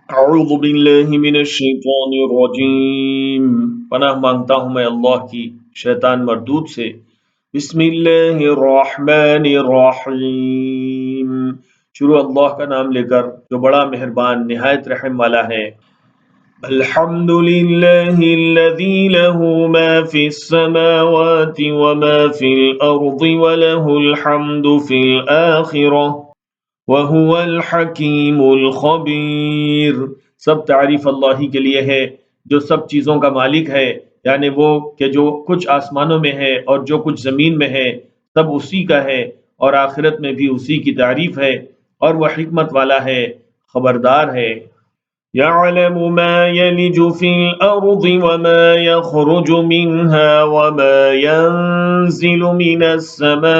اعوذ باللہ من الشیطان الرجیم، پناہ مانگتا ہوں میں اللہ کی شیطان مردود سے۔ بسم اللہ الرحمن الرحیم، شروع اللہ کا نام لے کر جو بڑا مہربان نہایت رحم والا ہے۔ الحمد للہ الذی له ما فی السماوات وما فی الارض وله الحمد فی الآخرہ وَهُوَ الْحَكِيمُ الْخَبِيرُ۔ سب تعریف اللہ ہی کے لیے ہے جو سب چیزوں کا مالک ہے، یعنی وہ کہ جو کچھ آسمانوں میں ہے اور جو کچھ زمین میں ہے سب اسی کا ہے، اور آخرت میں بھی اسی کی تعریف ہے، اور وہ حکمت والا ہے، خبردار ہے۔ يعلم ما يلج في الأرض وما يخرج منها وما ينزل من السماء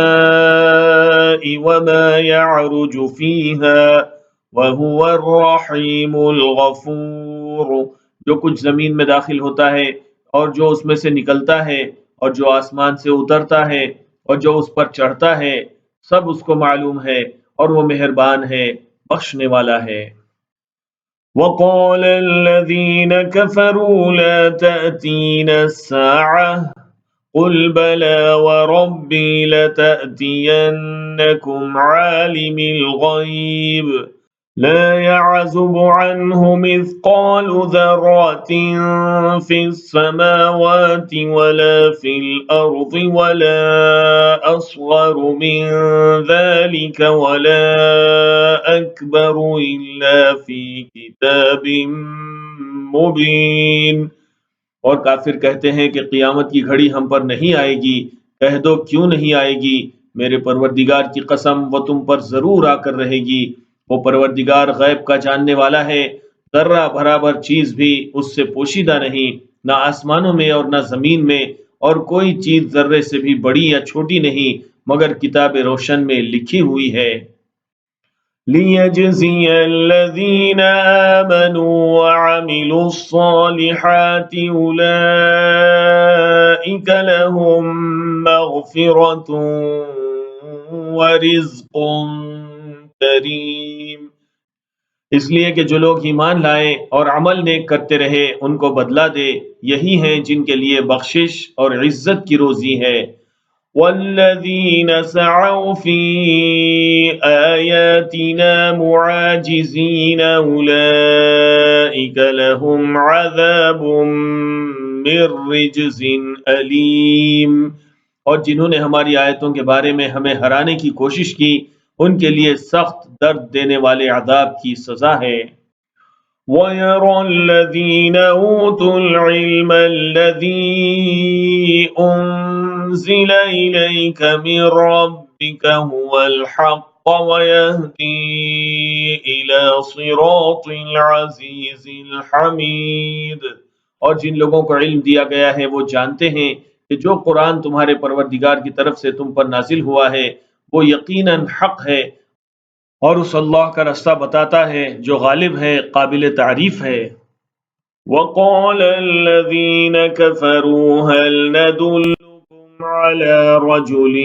وما يعرج فيها وهو الرحيم الغفور۔ جو کچھ زمین میں داخل ہوتا ہے اور جو اس میں سے نکلتا ہے اور جو آسمان سے اترتا ہے اور جو اس پر چڑھتا ہے، سب اس کو معلوم ہے، اور وہ مہربان ہے، بخشنے والا ہے۔ وقال الذين كفروا لا تأتينا الساعة قل بلى وربي لتأتينكم عالم الغيب لا يعزب عنه مثقال ذرة في السماوات ولا في الأرض ولا أصغر من ذلك ولا أكبر إلا في كتاب مبين۔ اور کافر کہتے ہیں کہ قیامت کی گھڑی ہم پر نہیں آئے گی۔ کہہ دو کیوں نہیں آئے گی، میرے پروردگار کی قسم وہ تم پر ضرور آ کر رہے گی۔ وہ پروردگار غیب کا جاننے والا ہے، ذرہ برابر چیز بھی اس سے پوشیدہ نہیں، نہ آسمانوں میں اور نہ زمین میں، اور کوئی چیز ذرے سے بھی بڑی یا چھوٹی نہیں مگر کتاب روشن میں لکھی ہوئی ہے۔ لِيَجْزِيَ الَّذِينَ آمَنُوا وَعَمِلُوا الصَّالِحَاتِ أُولَئِكَ لَهُم مَّغْفِرَةٌ وَرِزْقٌ کریم۔ اس لیے کہ جو لوگ ایمان لائے اور عمل نیک کرتے رہے ان کو بدلہ دے، یہی ہیں جن کے لیے بخشش اور عزت کی روزی ہے۔ والذین سعوا فی آیاتنا معاجزین اولئک لهم عذاب من رجز علیم۔ اور جنہوں نے ہماری آیتوں کے بارے میں ہمیں ہرانے کی کوشش کی، ان کے لیے سخت درد دینے والے عذاب کی سزا ہے۔ وَيَرَى الَّذِينَ أُوتُوا الْعِلْمَ الَّذِي أُنزِلَ إِلَيْكَ مِن رَّبِّكَ هُوَ الْحَقَّ وَيَهْدِي إِلَى صِرَاطِ الْعَزِيزِ الْحَمِيدِ۔ اور جن لوگوں کو علم دیا گیا ہے وہ جانتے ہیں کہ جو قرآن تمہارے پروردگار کی طرف سے تم پر نازل ہوا ہے وہ یقیناً حق ہے، اور اس اللہ کا رستہ بتاتا ہے جو غالب ہے، قابل تعریف ہے۔ وَقَالَ الَّذِينَ كَفَرُوا هَلْ نَدُلُّكُمْ عَلَى رَجُلٍ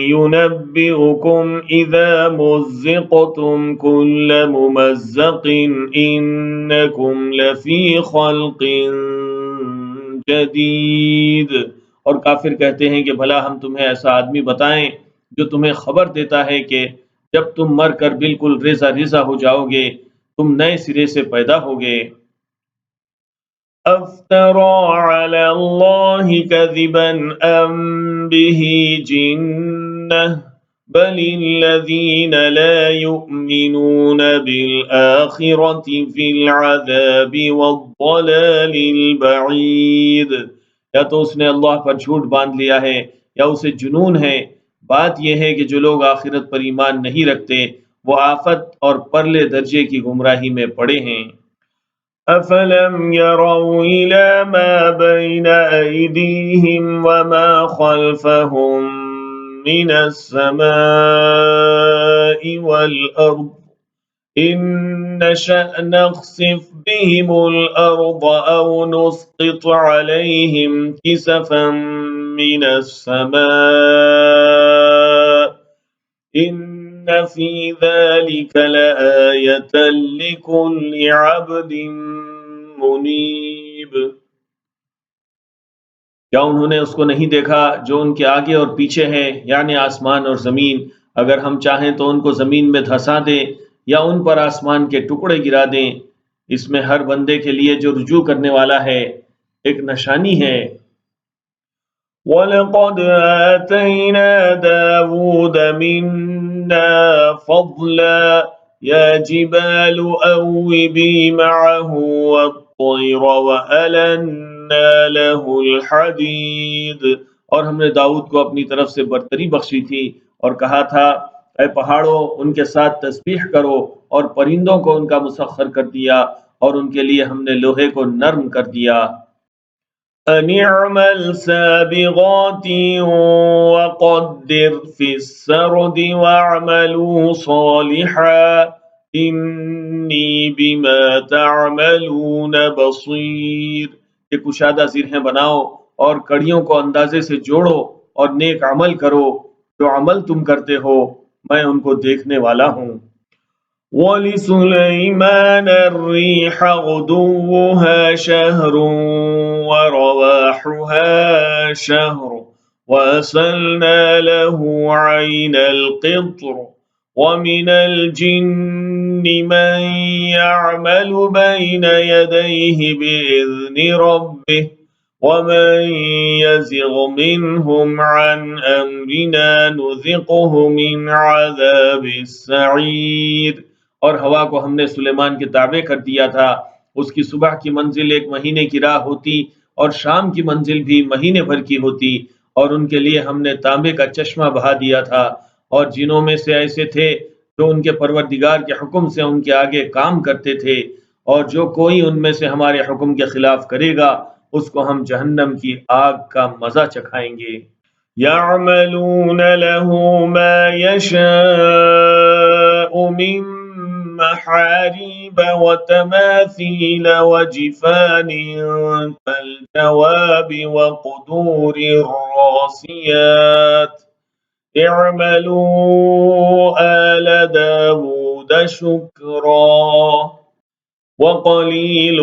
يُنَبِّئُكُمْ إِذَا مُزِّقْتُمْ كُلَّ مُمَزَّقٍ إِنَّكُمْ لَفِي خَلْقٍ جَدِيدٍ۔ اور کافر کہتے ہیں کہ بھلا ہم تمہیں ایسا آدمی بتائیں جو تمہیں خبر دیتا ہے کہ جب تم مر کر بالکل ریزہ ریزہ ہو جاؤ گے تم نئے سرے سے پیدا ہوگے۔ افترى على الله كذبا ام به جنة بل الذين لا يؤمنون بالآخرة في العذاب والضلال البعيد۔ یا تو اس نے اللہ پر جھوٹ باندھ لیا ہے یا اسے جنون ہے۔ بات یہ ہے کہ جو لوگ آخرت پر ایمان نہیں رکھتے وہ آفت اور پرلے درجے کی گمراہی میں پڑے ہیں۔ افلم يروا الى ما بين ايديهم وما خلفهم من السماء والارض ان نشأ نخسف بهم الارض او نسقط عليهم كسفا من السماء إن فی ذلک لآیۃ لکل عبد منیب۔ کیا انہوں نے اس کو نہیں دیکھا جو ان کے آگے اور پیچھے ہے، یعنی آسمان اور زمین؟ اگر ہم چاہیں تو ان کو زمین میں دھسا دیں یا ان پر آسمان کے ٹکڑے گرا دیں۔ اس میں ہر بندے کے لیے جو رجوع کرنے والا ہے ایک نشانی ہے۔ وَلَقَدْ آتَيْنَا دَاوُودَ مِنَّا فَضْلًا يَا جِبَالُ أَوِّبِي مَعَهُ وَالطَّيْرَ وَأَلَنَّا لَهُ الْحَدِيدَ۔ اور ہم نے داؤد کو اپنی طرف سے برتری بخشی تھی اور کہا تھا اے پہاڑوں ان کے ساتھ تسبیح کرو، اور پرندوں کو ان کا مسخر کر دیا، اور ان کے لیے ہم نے لوہے کو نرم کر دیا۔ أَنِ اعْمَلْ سَابِغَاتٍ وَقَدِّرْ فِي السَّرْدِ وَاعْمَلُوا صَالِحًا إِنِّي بِمَا تَعْمَلُونَ بَصِيرٌ۔ کہ کشادہ زرہیں بناؤ اور کڑیوں کو اندازے سے جوڑو اور نیک عمل کرو، جو عمل تم کرتے ہو میں ان کو دیکھنے والا ہوں۔ وَلِسُلَيْمَانَ الرِّيحَ غُدُوُّهَا شَهْرٌ وَرَوَاحُهَا شَهْرٌ وَأَسَلْنَا لَهُ عَيْنَ الْقِطْرِ وَمِنَ الْجِنِّ مَن يَعْمَلُ بَيْنَ يَدَيْهِ بِإِذْنِ رَبِّهِ وَمَن يَزِغْ مِنْهُمْ عَنْ أَمْرِنَا نُذِقْهُ مِنْ عَذَابِ السَّعِيرِ۔ اور ہوا کو ہم نے سلیمان کے تابع کر دیا تھا، اس کی صبح کی منزل 1 مہینے کی راہ ہوتی اور شام کی منزل بھی مہینے بھر کی ہوتی، اور ان کے لیے ہم نے تانبے کا چشمہ بہا دیا تھا، اور جنوں میں سے ایسے تھے جو ان کے پروردگار کے حکم سے ان کے آگے کام کرتے تھے، اور جو کوئی ان میں سے ہمارے حکم کے خلاف کرے گا اس کو ہم جہنم کی آگ کا مزہ چکھائیں گے۔ يَعْمَلُونَ لَهُ مَا يَشَاءُ مِن مَّحَارِيبَ وَتَمَاثِيلَ وَجِفَانٍ كَالْجَوَابِ وَقُدُورٍ الرَّاسِيَاتِ اعْمَلُوا آلَ دَاوُودَ شُكْرًا وَقَلِيلٌ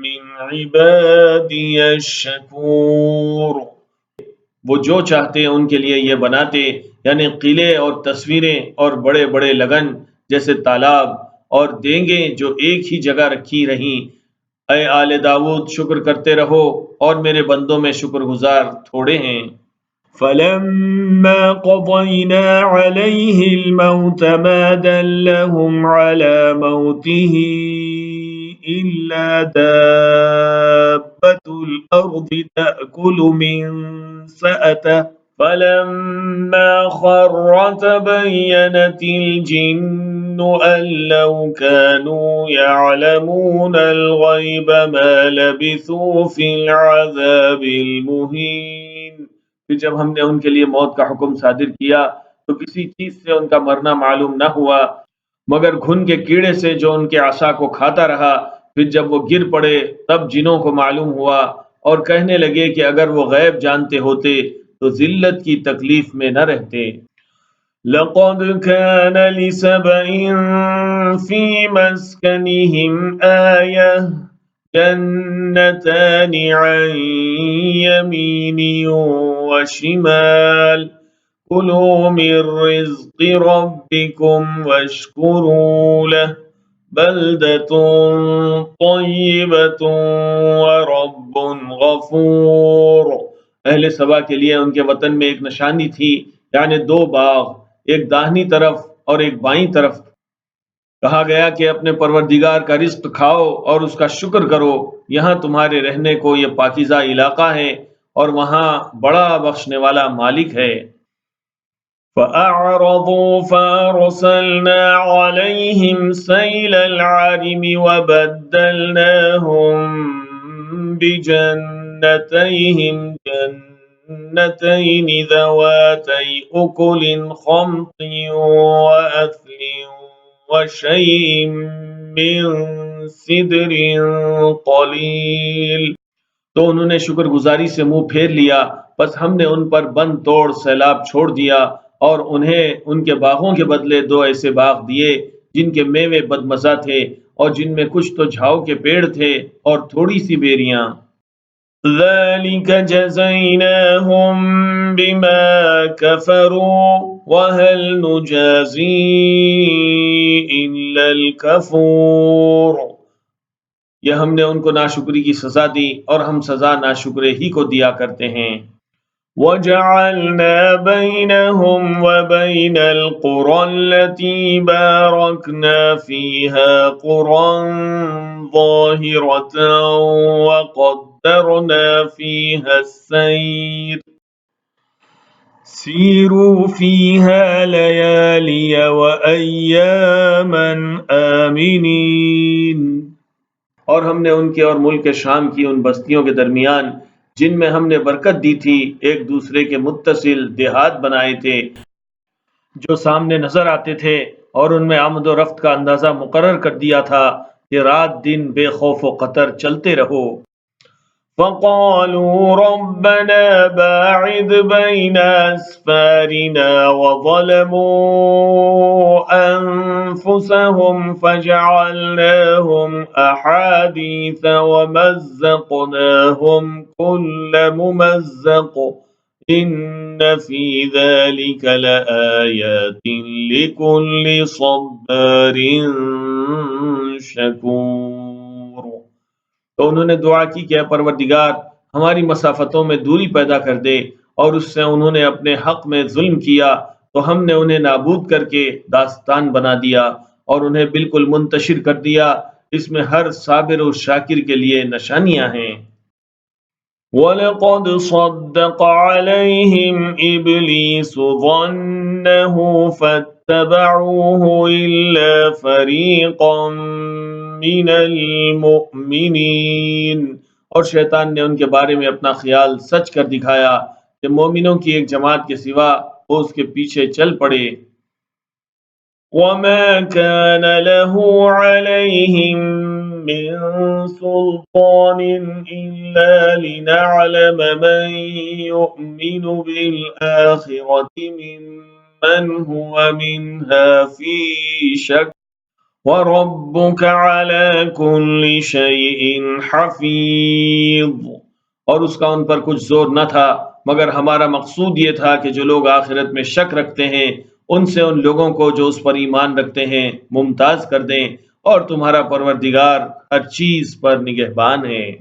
مِّنْ عِبَادِيَ الشَّكُورُ۔ وہ جو چاہتے ان کے لیے یہ بناتے، یعنی قلعے اور تصویریں اور بڑے بڑے لگن جیسے تالاب اور دینگیں جو ایک ہی جگہ رکھی رہیں۔ اے آل داؤد شکر کرتے رہو، اور میرے بندوں میں شکر گزار تھوڑے ہیں۔ فَلَمَّا قَضَيْنَا عَلَيْهِ الْمَوْتَ مَا دَلَّهُمْ عَلَى مَوْتِهِ إِلَّا دَابَّةُ الْأَرْضِ تَأْكُلُ مِنْ سَأَتَهُ فَلَمَّا خَرَّ تَبَيَّنَتِ الْجِنُّ أَن لَّوْ كَانُوا يَعْلَمُونَ الْغَيْبَ مَا لَبِثُوا فِي الْعَذَابِ الْمُهِينِ۔ پھر جب ہم نے ان کے لیے موت کا حکم صادر کیا تو کسی چیز سے ان کا مرنا معلوم نہ ہوا مگر گھن کے کیڑے سے جو ان کے عصا کو کھاتا رہا۔ پھر جب وہ گر پڑے تب جنوں کو معلوم ہوا اور کہنے لگے کہ اگر وہ غیب جانتے ہوتے تو ذلت کی تکلیف میں نہ رہتے۔ لَقَدْ كَانَ لِسَبَإٍ فِي مَسْكَنِهِمْ آيَةٌ جَنَّتَانِ عَن يَمِينٍ وَشِمَالٍ كُلُوا مِن رِّزْقِ رَبِّكُمْ وَاشْكُرُوا لَهُ بَلْدَةٌ طَيِّبَةٌ وَرَبٌّ غَفُورٌ۔ اہل سبا کے لیے ان کے وطن میں ایک نشانی تھی، یعنی 2 باغ، ایک داہنی طرف اور ایک بائیں طرف۔ کہا گیا کہ اپنے پروردگار کا رزق کھاؤ اور اس کا شکر کرو، یہاں تمہارے رہنے کو یہ پاکیزہ علاقہ ہے اور وہاں بڑا بخشنے والا مالک ہے۔ فَأَعْرَضُوا فَأَرْسَلْنَا عَلَيْهِمْ سَيْلَ الْعَرِمِ وَبَدَّلْنَاهُمْ بِجَنَّتَيْهِمْ جَنَّتَيْنِ ذَوَاتَيْ أُكُلٍ خَمْطٍ وَأَثْلٍ وَشَيْءٍ مِّن سِدْرٍ قَلِيلٍ۔ تو انہوں نے شکر گزاری سے منہ پھیر لیا، پس ہم نے ان پر بند توڑ سیلاب چھوڑ دیا اور انہیں ان کے باغوں کے بدلے 2 ایسے باغ دیے جن کے میوے بدمزہ تھے اور جن میں کچھ تو جھاؤ کے پیڑ تھے اور تھوڑی سی بیریاں۔ ذَلِكَ جَزَيْنَاهُم بِمَا كَفَرُوا وَهَلْ نُجَازِي إِلَّا الْكَفُورَ۔ یہ ہم نے ان کو ناشکری کی سزا دی اور ہم سزا ناشکرے ہی کو دیا کرتے ہیں۔ وَجَعَلْنَا بَيْنَهُمْ وَبَيْنَ الْقُرَى الَّتِي بَارَكْنَا فِيهَا قُرًى ظَاهِرَةً وَقَدَّرْنَا فِيهَا السَّيْرَ سِيرُوا فِيهَا لَيَالِيَ وَأَيَّامًا آمِنِينَ۔ اور ہم نے ان کے اور ملک شام کی ان بستیوں کے درمیان جن میں ہم نے برکت دی تھی ایک دوسرے کے متصل دیہات بنائے تھے جو سامنے نظر آتے تھے، اور ان میں آمد و رفت کا اندازہ مقرر کر دیا تھا کہ رات دن بے خوف و خطر چلتے رہو۔ فَقَالُوا رَبَّنَا بَاعِدْ بَيْنَ أَسْفَارِنَا وَظَلَمُوا أَنفُسَهُمْ فَجَعَلْنَاهُمْ أَحَادِيثَ وَمَزَّقْنَاهُمْ كُلَّ مُمَزَّقٍ إِنَّ فِي ذَلِكَ لَآيَاتٍ لِكُلِّ صَبَّارٍ شَكُورٍ۔ تو انہوں نے دعا کی کہ اے پروردگار ہماری مسافتوں میں دوری پیدا کر دے، اور اس سے انہوں نے اپنے حق میں ظلم کیا تو ہم نے انہیں نابود کر کے داستان بنا دیا اور انہیں بالکل منتشر کر دیا۔ اس میں ہر صابر و شاکر کے لیے نشانیاں ہیں۔ وَلَقَدْ صَدَّقَ عَلَيْهِمْ إِبْلِيسُ ظَنَّهُ فَاتَّبَعُوهُ إِلَّا فَرِيقًا مِّنَ الْمُؤْمِنِينَ۔ اور شیطان نے ان کے بارے میں اپنا خیال سچ کر دکھایا کہ مومنوں کی ایک جماعت کے سوا وہ اس کے پیچھے چل پڑے۔ وَمَا كَانَ لَهُ عَلَيْهِم مِّن سُلْطَانٍ إِلَّا لِنَعْلَمَ مَن يُؤْمِنُ بِالْآخِرَةِ مِمَّنْ هُوَ مِنْهَا فِي شَكٍّ وَرَبُّكَ عَلَى كُلِّ شَيْءٍ حَفِيظٌ۔ اور اس کا ان پر کچھ زور نہ تھا مگر ہمارا مقصود یہ تھا کہ جو لوگ آخرت میں شک رکھتے ہیں ان سے ان لوگوں کو جو اس پر ایمان رکھتے ہیں ممتاز کر دیں، اور تمہارا پروردگار ہر چیز پر نگہبان ہے۔